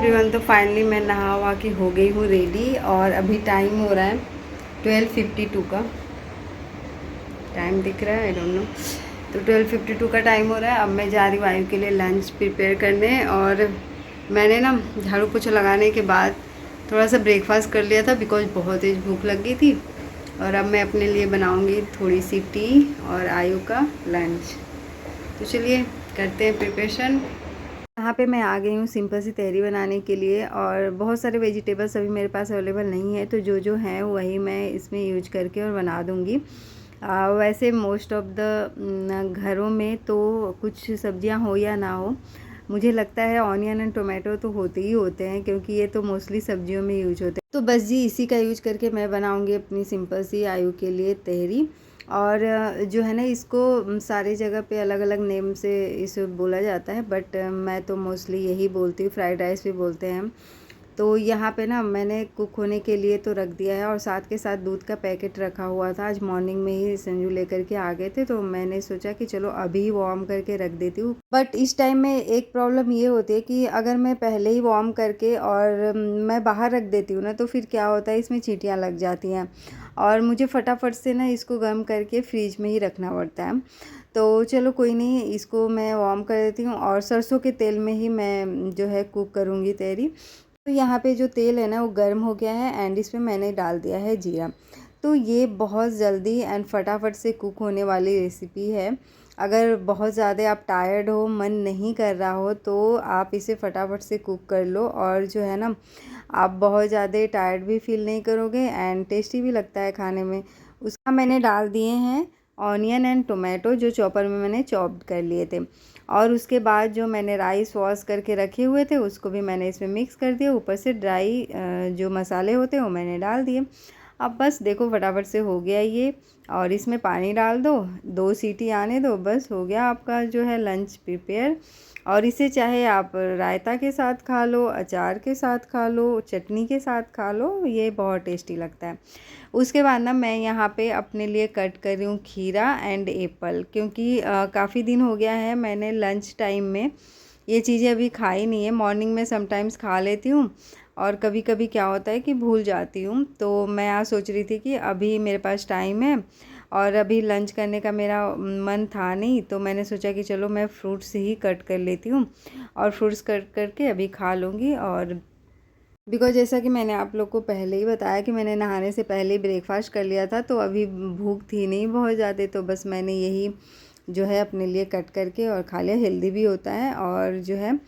Everyone, तो finally मैं नहा वहा के हो गई हूँ रेडी और अभी टाइम हो रहा है 12:52 का। टाइम दिख रहा है, आई डोंट नो। तो 12:52 का टाइम हो रहा है। अब मैं जा रही हूँ आयु के लिए लंच प्रिपेयर करने। और मैंने ना झाड़ू पोछा लगाने के बाद थोड़ा सा ब्रेकफास्ट कर लिया था बिकॉज बहुत तेज़ भूख लग गई थी। और अब मैं अपने लिए बनाऊँगी थोड़ी सी टी और आयु का लंच। तो चलिए करते हैं प्रिपरेशन। यहाँ पे मैं आ गई हूँ सिंपल सी तहरी बनाने के लिए और बहुत सारे वेजिटेबल्स अभी मेरे पास अवेलेबल नहीं है, तो जो हैं वही मैं इसमें यूज करके और बना दूँगी। वैसे मोस्ट ऑफ द घरों में तो कुछ सब्जियाँ हो या ना हो, मुझे लगता है ऑनियन एंड टोमेटो तो होते ही होते हैं क्योंकि ये तो मोस्टली सब्जियों में यूज होते हैं। तो बस जी इसी का यूज करके मैं बनाऊँगी अपनी सिंपल सी आयु के लिए तहरी। और जो है ना, इसको सारी जगह पे अलग अलग नेम से इसे बोला जाता है, बट मैं तो मोस्टली यही बोलती हूँ। फ्राइड राइस भी बोलते हैं हम। तो यहाँ पे ना मैंने कुक होने के लिए तो रख दिया है और साथ के साथ दूध का पैकेट रखा हुआ था। आज मॉर्निंग में ही संजू लेकर के आ गए थे, तो मैंने सोचा कि चलो अभी वार्म करके रख देती हूँ। बट इस टाइम में एक प्रॉब्लम ये होती है कि अगर मैं पहले ही वार्म करके और मैं बाहर रख देती हूँ ना, तो फिर क्या होता है, इसमें चींटियाँ लग जाती हैं और मुझे फटाफट से ना इसको गर्म करके फ्रिज में ही रखना पड़ता है। तो चलो कोई नहीं, इसको मैं वार्म कर देती हूँ और सरसों के तेल में ही मैं जो है कुक करूँगी तहरी। तो यहाँ पे जो तेल है ना वो गर्म हो गया है एंड इसमें मैंने डाल दिया है जीरा। तो ये बहुत जल्दी एंड फटाफट से कुक होने वाली रेसिपी है। अगर बहुत ज़्यादा आप टायर्ड हो, मन नहीं कर रहा हो, तो आप इसे फटाफट से कुक कर लो और जो है ना, आप बहुत ज़्यादा टायर्ड भी फील नहीं करोगे एंड टेस्टी भी लगता है खाने में। उसका मैंने डाल दिए हैं ऑनियन एंड टोमेटो, जो चॉपर में मैंने चॉप्ड कर लिए थे। और उसके बाद जो मैंने राइस वॉश करके रखे हुए थे उसको भी मैंने इसमें मिक्स कर दिया। ऊपर से ड्राई जो मसाले होते हैं वो मैंने डाल दिए। अब बस देखो फटाफट से हो गया ये। और इसमें पानी डाल दो, 2 सीटी आने दो, बस हो गया आपका जो है लंच प्रिपेयर। और इसे चाहे आप रायता के साथ खा लो, अचार के साथ खा लो, चटनी के साथ खा लो, ये बहुत टेस्टी लगता है। उसके बाद ना मैं यहाँ पे अपने लिए कट कर रही हूँ खीरा एंड एप्पल, क्योंकि काफ़ी दिन हो गया है मैंने लंच टाइम में ये चीज़ें अभी खाई नहीं है। मॉर्निंग में समटाइम्स खा लेती हूँ और कभी कभी क्या होता है कि भूल जाती हूँ। तो मैं आज सोच रही थी कि अभी मेरे पास टाइम है और अभी लंच करने का मेरा मन था नहीं, तो मैंने सोचा कि चलो मैं फ्रूट्स ही कट कर लेती हूँ और फ्रूट्स कट करके अभी खा लूँगी। और बिकॉज जैसा कि मैंने आप लोग को पहले ही बताया कि मैंने नहाने से पहले ही ब्रेकफास्ट कर लिया था, तो अभी भूख थी नहीं बहुत ज़्यादा, तो बस मैंने यही जो है अपने लिए कट करके और खा लिया। हेल्दी भी होता है और जो है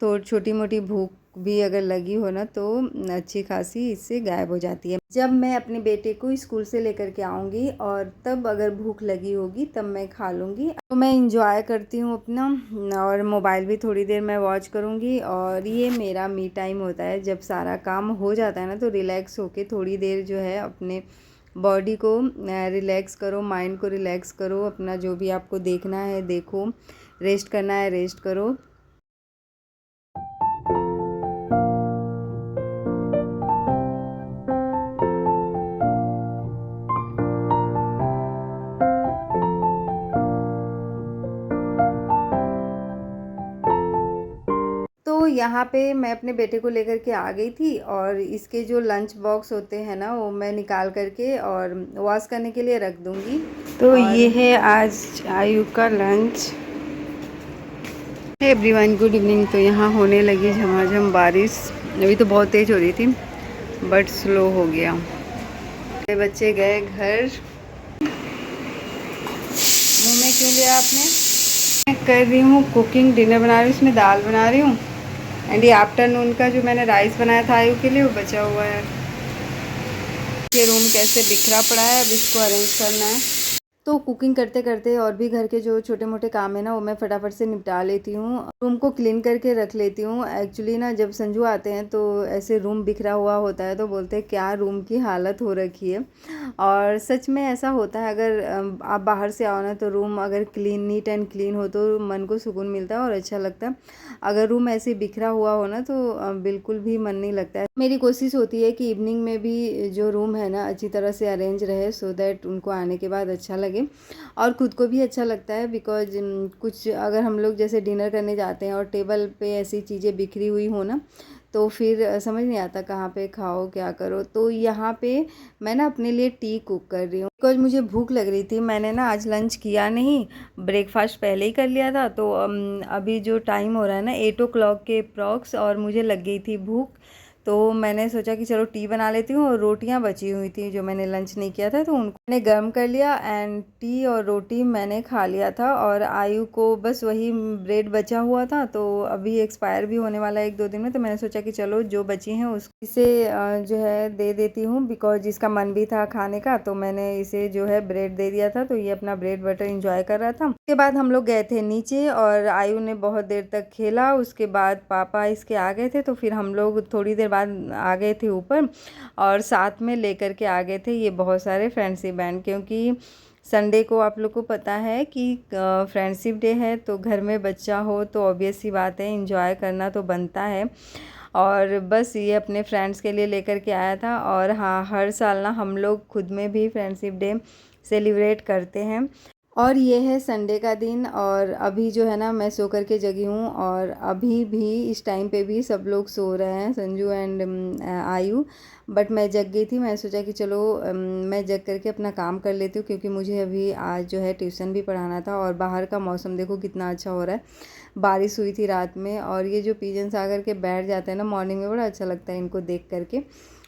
तो छोटी मोटी भूख भी अगर लगी हो ना, तो अच्छी खासी इससे गायब हो जाती है। जब मैं अपने बेटे को स्कूल से लेकर के आऊँगी और तब अगर भूख लगी होगी तब मैं खा लूँगी। तो मैं इंजॉय करती हूँ अपना और मोबाइल भी थोड़ी देर मैं वॉच करूँगी। और ये मेरा मी टाइम होता है, जब सारा काम हो जाता है ना, तो रिलैक्स होके थोड़ी देर जो है अपने बॉडी को रिलैक्स करो, माइंड को रिलैक्स करो, अपना जो भी आपको देखना है देखो, रेस्ट करना है रेस्ट करो। तो यहाँ पे मैं अपने बेटे को लेकर के आ गई थी और इसके जो लंच बॉक्स होते हैं ना, वो मैं निकाल करके और वॉश करने के लिए रख दूँगी। तो ये है आज आयु का लंच। Everyone good evening. तो यहाँ होने लगी झमाझम बारिश। अभी तो बहुत तेज़ हो रही थी बट स्लो हो गया। मेरे बच्चे गए घर। मुँह में क्यों लिया आपने? मैं कर रही हूँ कुकिंग, डिनर बना रही हूँ, इसमें दाल बना रही हूँ एंड ये आफ्टरनून का जो मैंने राइस बनाया था आयु के लिए वो बचा हुआ है। ये रूम कैसे बिखरा पड़ा है, अब इसको अरेंज करना है। तो कुकिंग करते करते और भी घर के जो छोटे मोटे काम है ना, वो मैं फटाफट से निपटा लेती हूँ। रूम को क्लीन करके रख लेती हूँ। एक्चुअली ना जब संजू आते हैं तो ऐसे रूम बिखरा हुआ होता है, तो बोलते हैं क्या रूम की हालत हो रखी है। और सच में ऐसा होता है। अगर आप बाहर से आओ ना, तो रूम अगर क्लीन, नीट एंड क्लीन हो तो मन को सुकून मिलता है और अच्छा लगता है। अगर रूम ऐसे बिखरा हुआ हो ना, तो बिल्कुल भी मन नहीं लगता है। मेरी कोशिश होती है कि इवनिंग में भी जो रूम है ना अच्छी तरह से अरेंज रहे, सो दैट उनको आने के बाद अच्छा लगे और ख़ुद को भी अच्छा लगता है। बिकॉज कुछ अगर हम लोग जैसे डिनर करने जाते हैं और टेबल पे ऐसी चीज़ें बिखरी हुई हो ना, तो फिर समझ नहीं आता कहाँ पे खाओ क्या करो। तो यहाँ पे मैं ना अपने लिए टी कुक कर रही हूँ बिकॉज मुझे भूख लग रही थी। मैंने ना आज लंच किया नहीं, ब्रेकफास्ट पहले ही कर लिया था। तो अभी जो टाइम हो रहा है ना 8 o'clock के अप्रॉक्स, और मुझे लग गई थी भूख। तो मैंने सोचा कि चलो टी बना लेती हूँ, और रोटियाँ बची हुई थी जो मैंने लंच नहीं किया था तो उनको मैंने गर्म कर लिया, एंड टी और रोटी मैंने खा लिया था। और आयु को बस वही ब्रेड बचा हुआ था, तो अभी एक्सपायर भी होने वाला है 1-2 दिन में। तो मैंने सोचा कि चलो जो बची हैं उस इसे जो है दे देती हूँ, बिकॉज जिसका मन भी था खाने का तो मैंने इसे जो है ब्रेड दे दिया था। तो ये अपना ब्रेड बटर इंजॉय कर रहा था। उसके बाद हम लोग गए थे नीचे, और आयु ने बहुत देर तक खेला। उसके बाद पापा इसके आ गए थे, तो फिर हम लोग थोड़ी देर बाद आ गए थे ऊपर, और साथ में लेकर के आ गए थे ये बहुत सारे फ्रेंडशिप बैंड, क्योंकि संडे को आप लोग को पता है कि फ्रेंडशिप डे है। तो घर में बच्चा हो तो ऑब्वियस सी बात है इंजॉय करना तो बनता है। और बस ये अपने फ्रेंड्स के लिए लेकर के आया था। और हाँ, हर साल ना हम लोग खुद में भी फ्रेंडशिप डे सेलिब्रेट करते हैं। और ये है संडे का दिन, और अभी जो है ना मैं सो कर के जगी हूँ, और अभी भी इस टाइम पे भी सब लोग सो रहे हैं, संजू एंड आयु। बट मैं जग गई थी। मैं सोचा कि चलो मैं जग करके अपना काम कर लेती हूँ, क्योंकि मुझे अभी आज जो है ट्यूशन भी पढ़ाना था। और बाहर का मौसम देखो कितना अच्छा हो रहा है, बारिश हुई थी रात में। और ये जो पिजन्स आकर के बैठ जाते हैं ना मॉर्निंग में, बड़ा अच्छा लगता है इनको देख करके।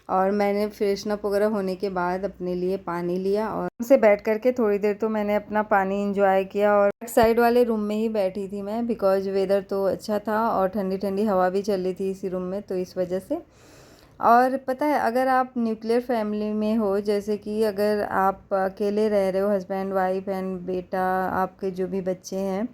और मैंने फ्रेशनअप वगैरह होने के बाद अपने लिए पानी लिया, और उनसे बैठ करके थोड़ी देर तो मैंने अपना पानी इंजॉय किया। और साइड वाले रूम में ही बैठी थी मैं, बिकॉज वेदर तो अच्छा था और ठंडी ठंडी हवा भी चल रही थी इसी रूम में, तो इस वजह से। और पता है, अगर आप न्यूक्लियर फैमिली में हो, जैसे कि अगर आप अकेले रह रहे हो, हस्बैंड वाइफ एंड बेटा, आपके जो भी बच्चे हैं,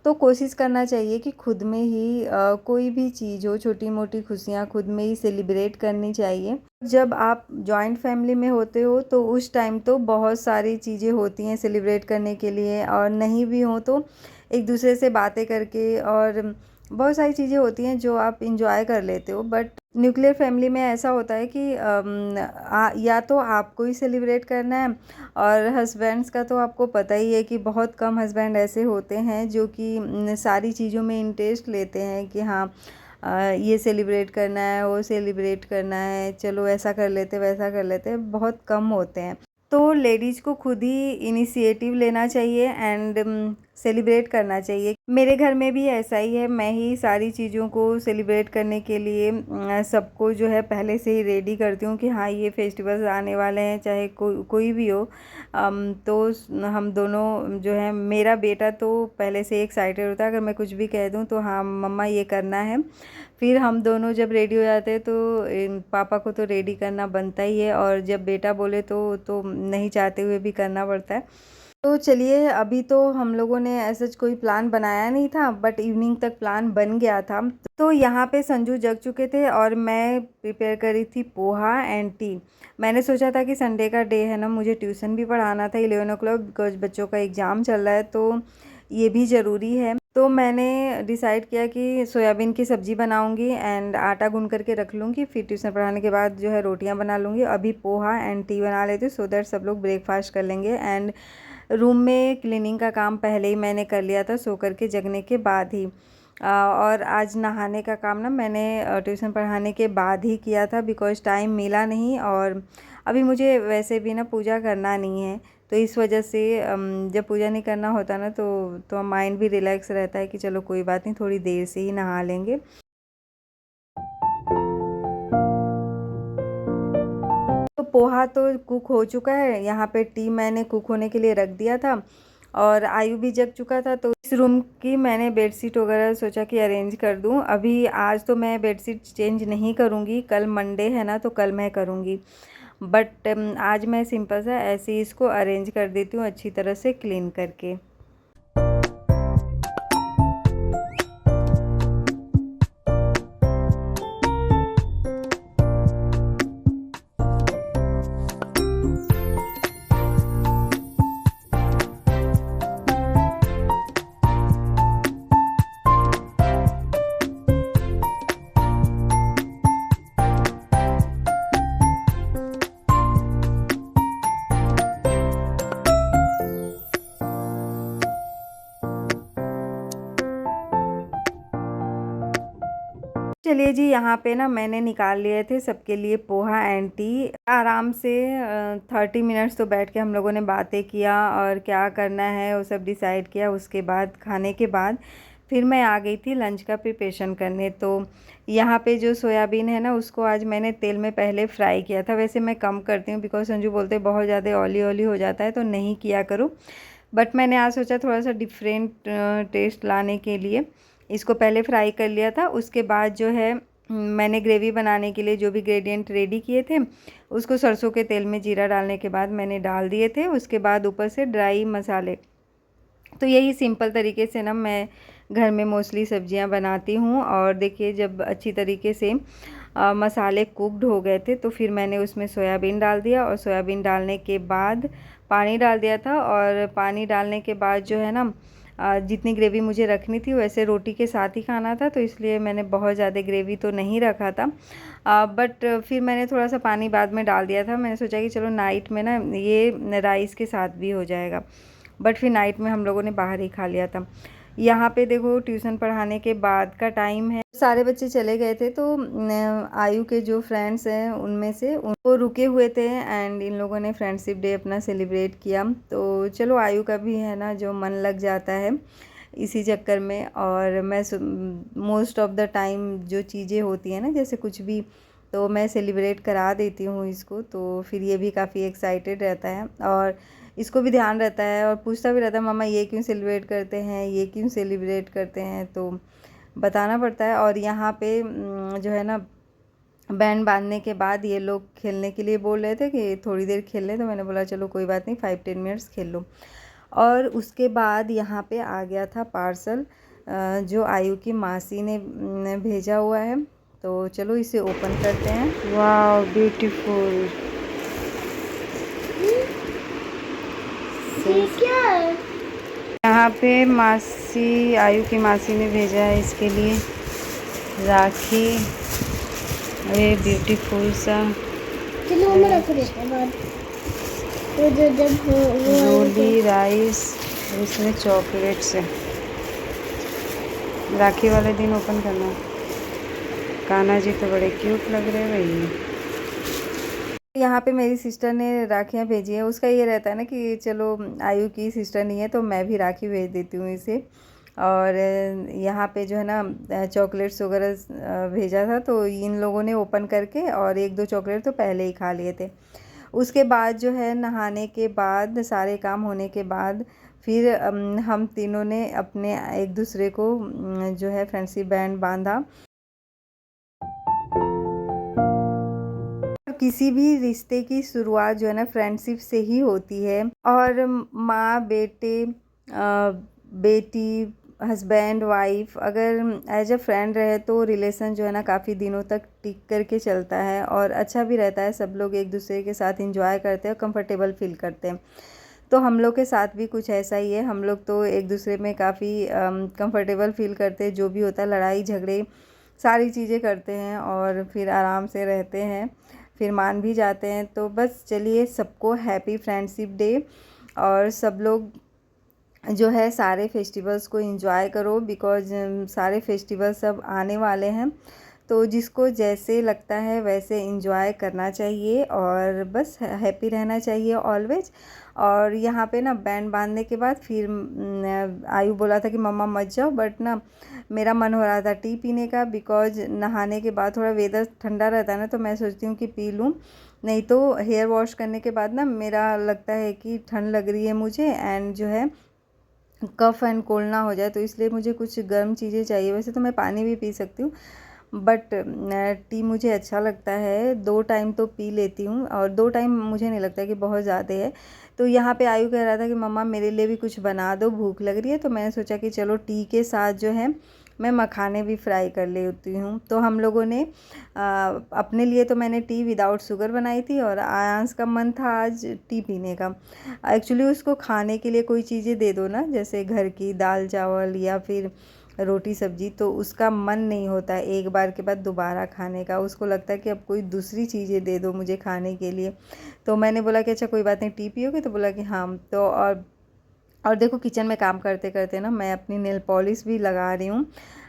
तो कोशिश करना चाहिए कि खुद में ही कोई भी चीज़ हो, छोटी मोटी खुशियाँ खुद में ही सेलिब्रेट करनी चाहिए। जब आप जॉइंट फैमिली में होते हो तो उस टाइम तो बहुत सारी चीज़ें होती हैं सेलिब्रेट करने के लिए, और नहीं भी हो तो एक दूसरे से बातें करके, और बहुत सारी चीज़ें होती हैं जो आप इंजॉय कर लेते हो। बट न्यूक्लियर फैमिली में ऐसा होता है कि या तो आपको ही सेलिब्रेट करना है, और हस्बैंड्स का तो आपको पता ही है कि बहुत कम हस्बैंड ऐसे होते हैं जो कि सारी चीज़ों में इंटरेस्ट लेते हैं कि हाँ ये सेलिब्रेट करना है, वो सेलिब्रेट करना है, चलो ऐसा कर लेते वैसा कर लेते, बहुत कम होते हैं। तो लेडीज़ को खुद ही इनिशिएटिव लेना चाहिए एंड सेलिब्रेट करना चाहिए। मेरे घर में भी ऐसा ही है, मैं ही सारी चीज़ों को सेलिब्रेट करने के लिए सबको जो है पहले से ही रेडी करती हूँ कि हाँ ये फेस्टिवल्स आने वाले हैं, चाहे कोई भी हो। तो हम दोनों जो है, मेरा बेटा तो पहले से एक्साइटेड होता है, अगर मैं कुछ भी कह दूँ तो हाँ मम्मा ये करना है। फिर हम दोनों जब रेडी हो जाते हैं तो पापा को तो रेडी करना बनता ही है, और जब बेटा बोले तो नहीं चाहते हुए भी करना पड़ता है। तो चलिए, अभी तो हम लोगों ने ऐसा कोई प्लान बनाया नहीं था, बट इवनिंग तक प्लान बन गया था। तो यहाँ पे संजू जग चुके थे और मैं प्रिपेयर करी थी पोहा एंड टी। मैंने सोचा था कि संडे का डे है ना, मुझे ट्यूशन भी पढ़ाना था 11 o'clock, बिकॉज बच्चों का एग्ज़ाम चल रहा है तो ये भी ज़रूरी है। तो मैंने डिसाइड किया कि सोयाबीन की सब्ज़ी बनाऊंगी एंड आटा गूंद करके रख लूँगी, फिर ट्यूशन पढ़ाने के बाद जो है रोटियां बना लूँगी। अभी पोहा एंड टी बना लेती हूँ, सो दैट सब लोग ब्रेकफास्ट कर लेंगे। एंड रूम में क्लीनिंग का काम पहले ही मैंने कर लिया था, सो करके जगने के बाद ही। और आज नहाने का काम ना मैंने ट्यूशन पढ़ाने के बाद ही किया था, बिकॉज टाइम मिला नहीं, और अभी मुझे वैसे भी ना पूजा करना नहीं है, तो इस वजह से जब पूजा नहीं करना होता ना तो माइंड भी रिलैक्स रहता है कि चलो कोई बात नहीं, थोड़ी देर से ही नहा लेंगे। तो पोहा तो कुक हो चुका है, यहाँ पे टी मैंने कुक होने के लिए रख दिया था, और आयु भी जग चुका था। तो इस रूम की मैंने बेडशीट वगैरह सोचा कि अरेंज कर दूँ। अभी आज तो मैं बेडशीट चेंज नहीं करूँगी, कल मंडे है ना तो कल मैं करूँगी, बट आज मैं सिंपल सा ऐसे ही इसको अरेंज कर देती हूँ अच्छी तरह से क्लीन करके। चलिए जी, यहाँ पे ना मैंने निकाल लिए थे सबके लिए पोहा एंड टी। आराम से 30 मिनट्स तो बैठ के हम लोगों ने बातें किया और क्या करना है वो सब डिसाइड किया। उसके बाद खाने के बाद फिर मैं आ गई थी लंच का प्रिपरेशन करने। तो यहाँ पे जो सोयाबीन है ना, उसको आज मैंने तेल में पहले फ्राई किया था। वैसे मैं कम करती हूँ बिकॉज संजू बोलते बहुत ज़्यादा ऑयली ऑयली हो जाता है, तो नहीं किया करो। बट मैंने आज सोचा थोड़ा सा डिफरेंट टेस्ट लाने के लिए इसको पहले फ्राई कर लिया था। उसके बाद जो है मैंने ग्रेवी बनाने के लिए जो भी इंग्रेडिएंट रेडी किए थे उसको सरसों के तेल में जीरा डालने के बाद मैंने डाल दिए थे। उसके बाद ऊपर से ड्राई मसाले। तो यही सिंपल तरीके से ना मैं घर में मोस्टली सब्जियां बनाती हूँ। और देखिए, जब अच्छी तरीके से मसाले कुकड हो गए थे तो फिर मैंने उसमें सोयाबीन डाल दिया और सोयाबीन डालने के बाद पानी डाल दिया था। और पानी डालने के बाद जो है ना, जितनी ग्रेवी मुझे रखनी थी वैसे रोटी के साथ ही खाना था, तो इसलिए मैंने बहुत ज़्यादा ग्रेवी तो नहीं रखा था। बट फिर मैंने थोड़ा सा पानी बाद में डाल दिया था। मैंने सोचा कि चलो नाइट में ना ये राइस के साथ भी हो जाएगा। बट फिर नाइट में हम लोगों ने बाहर ही खा लिया था। यहाँ पे देखो, ट्यूशन पढ़ाने के बाद का टाइम है। सारे बच्चे चले गए थे तो आयु के जो फ्रेंड्स हैं उनमें से उनको रुके हुए थे एंड इन लोगों ने फ्रेंडशिप डे अपना सेलिब्रेट किया। तो चलो, आयु का भी है ना जो मन लग जाता है इसी चक्कर में। और मैं मोस्ट ऑफ द टाइम जो चीज़ें होती हैं ना, जैसे कुछ भी, तो मैं सेलिब्रेट करा देती हूँ इसको। तो फिर ये भी काफ़ी एक्साइटेड रहता है और इसको भी ध्यान रहता है और पूछता भी रहता है, मम्मा ये क्यों सेलिब्रेट करते हैं, ये क्यों सेलिब्रेट करते हैं, तो बताना पड़ता है। और यहाँ पे जो है ना, बैंड बांधने के बाद ये लोग खेलने के लिए बोल रहे थे कि थोड़ी देर खेल लें, तो मैंने बोला चलो कोई बात नहीं, 5-10 मिनट्स खेल लो। और उसके बाद यहाँ पे आ गया था पार्सल जो आयु की मासी ने भेजा हुआ है। तो चलो इसे ओपन करते हैं। वाह, ब्यूटीफुल। क्या है? यहाँ पे मासी, आयु की मासी ने भेजा है इसके लिए राखी। ये ब्यूटीफुल सा रोली राइस, इसमें चॉकलेट्स है। राखी वाले दिन ओपन करना। कान्हा जी तो बड़े क्यूट लग रहे हैं भैया। यहाँ पे मेरी सिस्टर ने राखियाँ भेजी हैं। उसका ये रहता है ना कि चलो, आयु की सिस्टर नहीं है तो मैं भी राखी भेज देती हूँ इसे। और यहाँ पे जो है ना चॉकलेट्स वगैरह भेजा था, तो इन लोगों ने ओपन करके और 1-2 चॉकलेट तो पहले ही खा लिए थे। उसके बाद जो है, नहाने के बाद, सारे काम होने के बाद फिर हम तीनों ने अपने एक दूसरे को जो है फ्रेंडशिप बैंड बांधा। किसी भी रिश्ते की शुरुआत जो है ना फ्रेंडशिप से ही होती है। और माँ बेटे, बेटी, हस्बैंड वाइफ अगर एज अ फ्रेंड रहे तो रिलेशन जो है ना काफ़ी दिनों तक टिक करके चलता है और अच्छा भी रहता है। सब लोग एक दूसरे के साथ इंजॉय करते हैं और कंफर्टेबल फील करते हैं। तो हम लोग के साथ भी कुछ ऐसा ही है। हम लोग तो एक दूसरे में काफ़ी कंफर्टेबल फील करते हैं। जो भी होता है, लड़ाई झगड़े सारी चीज़ें करते हैं और फिर आराम से रहते हैं, फिर मान भी जाते हैं। तो बस चलिए, सबको हैप्पी फ्रेंडशिप डे। और सब लोग जो है सारे फेस्टिवल्स को एंजॉय करो बिकॉज सारे फेस्टिवल्स सब आने वाले हैं। तो जिसको जैसे लगता है वैसे एंजॉय करना चाहिए और बस हैप्पी रहना चाहिए ऑलवेज। और यहाँ पे ना बैंड बांधने के बाद फिर आयु बोला था कि मम्मा मत जाओ, बट ना मेरा मन हो रहा था टी पीने का बिकॉज नहाने के बाद थोड़ा वेदर ठंडा रहता है ना, तो मैं सोचती हूँ कि पी लूँ। नहीं तो हेयर वॉश करने के बाद ना मेरा लगता है कि ठंड लग रही है मुझे एंड जो है कफ़ एंड कोल्ड ना हो जाए, तो इसलिए मुझे कुछ गर्म चीज़ें चाहिए। वैसे तो मैं पानी भी पी सकती हूँ बट टी मुझे अच्छा लगता है। 2 टाइम तो पी लेती हूँ और 2 टाइम मुझे नहीं लगता कि बहुत ज़्यादा है। तो यहाँ पे आयु कह रहा था कि मम्मा मेरे लिए भी कुछ बना दो, भूख लग रही है। तो मैंने सोचा कि चलो टी के साथ जो है मैं मखाने भी फ्राई कर लेती हूँ। तो हम लोगों ने अपने लिए तो मैंने टी विदाउट शुगर बनाई थी और आयांश का मन था आज टी पीने का। एक्चुअली उसको खाने के लिए कोई चीज़ें दे दो ना, जैसे घर की दाल चावल या फिर रोटी सब्जी, तो उसका मन नहीं होता है एक बार के बाद दोबारा खाने का। उसको लगता है कि अब कोई दूसरी चीज़ें दे दो मुझे खाने के लिए। तो मैंने बोला कि अच्छा कोई बात नहीं, टी पियोगे, तो बोला कि हाँ। तो और और देखो किचन में काम करते करते ना मैं अपनी नेल पॉलिश भी लगा रही हूँ।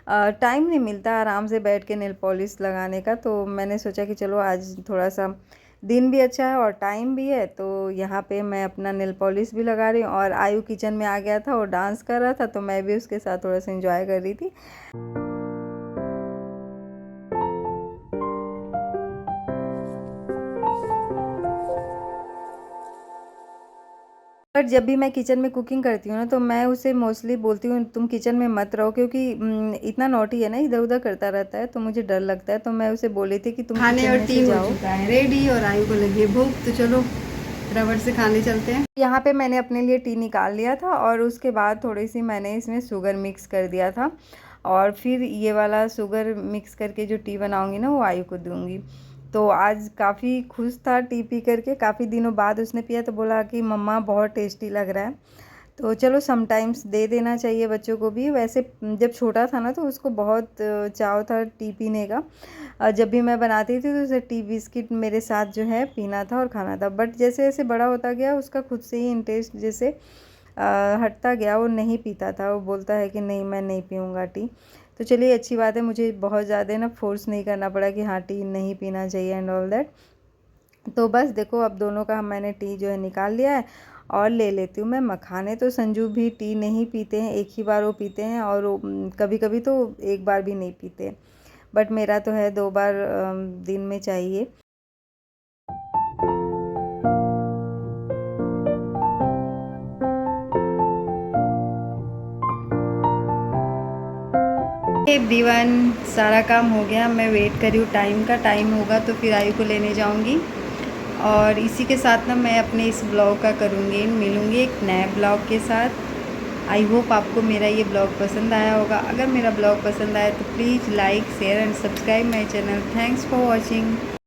टाइम नहीं मिलता आराम से बैठ के नेल पॉलिश लगाने का, तो मैंने सोचा कि चलो आज थोड़ा सा दिन भी अच्छा है और टाइम भी है, तो यहाँ पे मैं अपना नेल पॉलिश भी लगा रही हूँ। और आयु किचन में आ गया था और डांस कर रहा था, तो मैं भी उसके साथ थोड़ा सा एंजॉय कर रही थी। पर जब भी मैं किचन में कुकिंग करती हूँ ना, तो मैं उसे मोस्टली बोलती हूँ तुम किचन में मत रहो, क्योंकि इतना नॉटी है ना, इधर उधर करता रहता है, तो मुझे डर लगता है। तो मैं उसे बोली थी कि तुम खाने किचन और में टी से हो जाओ। चुका है रेडी और आयु को लगी है भूख, तो चलो रबड़ से खाने चलते हैं। यहाँ पे मैंने अपने लिए टी निकाल लिया था और उसके बाद थोड़ी सी मैंने इसमें शुगर मिक्स कर दिया था, और फिर ये वाला शुगर मिक्स करके जो टी बनाऊंगी ना वो आयु को दूंगी। तो आज काफ़ी खुश था टी पी करके, काफ़ी दिनों बाद उसने पिया, तो बोला कि मम्मा बहुत टेस्टी लग रहा है। तो चलो समटाइम्स दे देना चाहिए बच्चों को भी। वैसे जब छोटा था ना तो उसको बहुत चाव था टी पीने का। जब भी मैं बनाती थी तो उसे टी बिस्किट मेरे साथ जो है पीना था और खाना था। बट जैसे जैसे बड़ा होता गया उसका खुद से ही इंटरेस्ट जैसे हटता गया, वो नहीं पीता था। वो बोलता है कि नहीं मैं नहीं पीऊँगा टी। तो चलिए अच्छी बात है, मुझे बहुत ज़्यादा ना फोर्स नहीं करना पड़ा कि हाँ टी नहीं पीना चाहिए एंड ऑल दैट। तो बस देखो अब दोनों का मैंने टी जो है निकाल लिया है और ले लेती हूँ मैं मखाने। तो संजू भी टी नहीं पीते हैं, एक ही बार वो पीते हैं, और कभी कभी तो एक बार भी नहीं पीते। बट मेरा तो है 2 बार दिन में चाहिए। एवरीवन सारा काम हो गया, मैं वेट कर रही हूँ टाइम का। टाइम होगा तो फिर आयु को लेने जाऊँगी। और इसी के साथ ना मैं अपने इस ब्लॉग का करूँगी, मिलूँगी एक नए ब्लॉग के साथ। आई होप आपको मेरा ये ब्लॉग पसंद आया होगा। अगर मेरा ब्लॉग पसंद आया तो please like share and subscribe my channel. Thanks for watching.